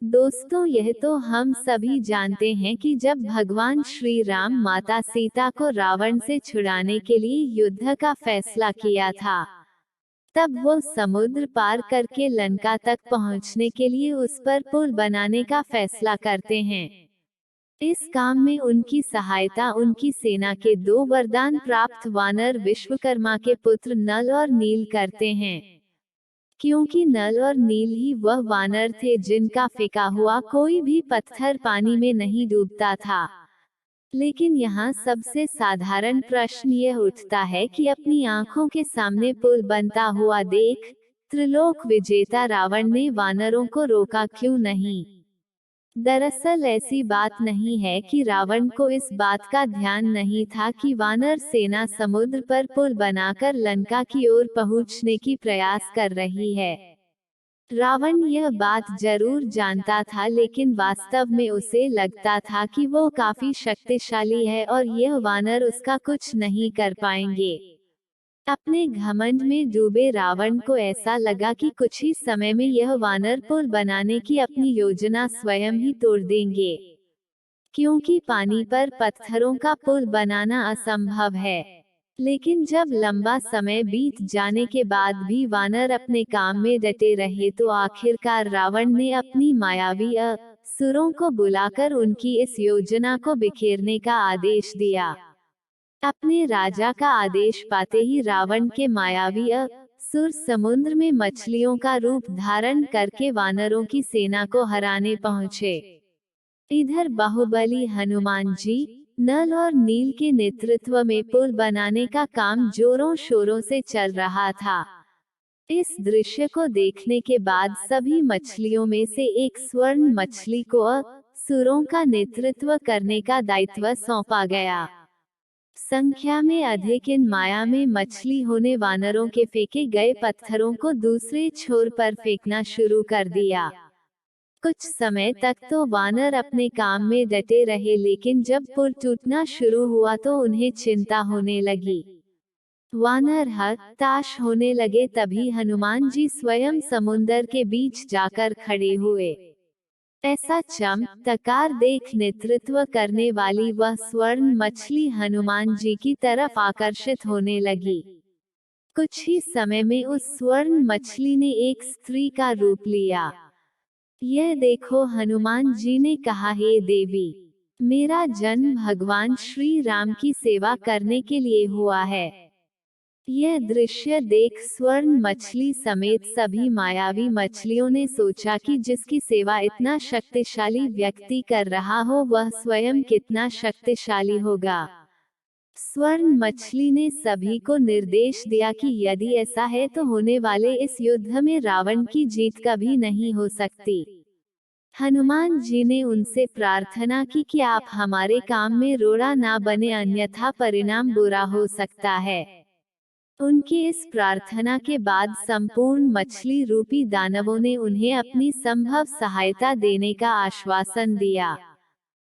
दोस्तों, यह तो हम सभी जानते हैं कि जब भगवान श्री राम माता सीता को रावण से छुड़ाने के लिए युद्ध का फैसला किया था, तब वो समुद्र पार करके लंका तक पहुंचने के लिए उस पर पुल बनाने का फैसला करते हैं। इस काम में उनकी सहायता उनकी सेना के दो वरदान प्राप्त वानर विश्वकर्मा के पुत्र नल और नील करते हैं। क्योंकि नल और नील ही वह वानर थे जिनका फेंका हुआ कोई भी पत्थर पानी में नहीं डूबता था। लेकिन यहाँ सबसे साधारण प्रश्न यह उठता है कि अपनी आंखों के सामने पुल बनता हुआ देख त्रिलोक विजेता रावण ने वानरों को रोका क्यों नहीं? दरअसल ऐसी बात नहीं है कि रावण को इस बात का ध्यान नहीं था कि वानर सेना समुद्र पर पुल बनाकर लंका की ओर पहुंचने की प्रयास कर रही है। रावण यह बात जरूर जानता था, लेकिन वास्तव में उसे लगता था कि वो काफी शक्तिशाली है और यह वानर उसका कुछ नहीं कर पाएंगे। अपने घमंड में डूबे रावण को ऐसा लगा कि कुछ ही समय में यह वानर पुल बनाने की अपनी योजना स्वयं ही तोड़ देंगे, क्योंकि पानी पर पत्थरों का पुल बनाना असंभव है। लेकिन जब लंबा समय बीत जाने के बाद भी वानर अपने काम में डटे रहे तो आखिरकार रावण ने अपनी मायावी असुरों को बुलाकर उनकी इस योजना को बिखेरने का आदेश दिया। अपने राजा का आदेश पाते ही रावण के मायावी असुर समुद्र में मछलियों का रूप धारण करके वानरों की सेना को हराने पहुंचे। इधर बाहुबली हनुमान जी, नल और नील के नेतृत्व में पुल बनाने का काम जोरों शोरों से चल रहा था। इस दृश्य को देखने के बाद सभी मछलियों में से एक स्वर्ण मछली को असुरों का नेतृत्व करने का दायित्व सौंपा गया। संख्या में अधिक इन माया में मछली होने वानरों के फेंके गए पत्थरों को दूसरे छोर पर फेंकना शुरू कर दिया। कुछ समय तक तो वानर अपने काम में डटे रहे, लेकिन जब पुल टूटना शुरू हुआ तो उन्हें चिंता होने लगी। वानर हताश होने लगे। तभी हनुमान जी स्वयं समुंदर के बीच जाकर खड़े हुए। ऐसा चमत्कार देख नेतृत्व करने वाली वह स्वर्ण मछली हनुमान जी की तरफ आकर्षित होने लगी। कुछ ही समय में उस स्वर्ण मछली ने एक स्त्री का रूप लिया। यह देखो, हनुमान जी ने कहा, हे देवी, मेरा जन्म भगवान श्री राम की सेवा करने के लिए हुआ है। यह दृश्य देख स्वर्ण मछली समेत सभी मायावी मछलियों ने सोचा कि जिसकी सेवा इतना शक्तिशाली व्यक्ति कर रहा हो वह स्वयं कितना शक्तिशाली होगा। स्वर्ण मछली ने सभी को निर्देश दिया कि यदि ऐसा है तो होने वाले इस युद्ध में रावण की जीत कभी नहीं हो सकती। हनुमान जी ने उनसे प्रार्थना की कि आप हमारे काम में रोड़ा ना बने, अन्यथा परिणाम बुरा हो सकता है। उनकी इस प्रार्थना के बाद संपूर्ण मछली रूपी दानवों ने उन्हें अपनी संभव सहायता देने का आश्वासन दिया।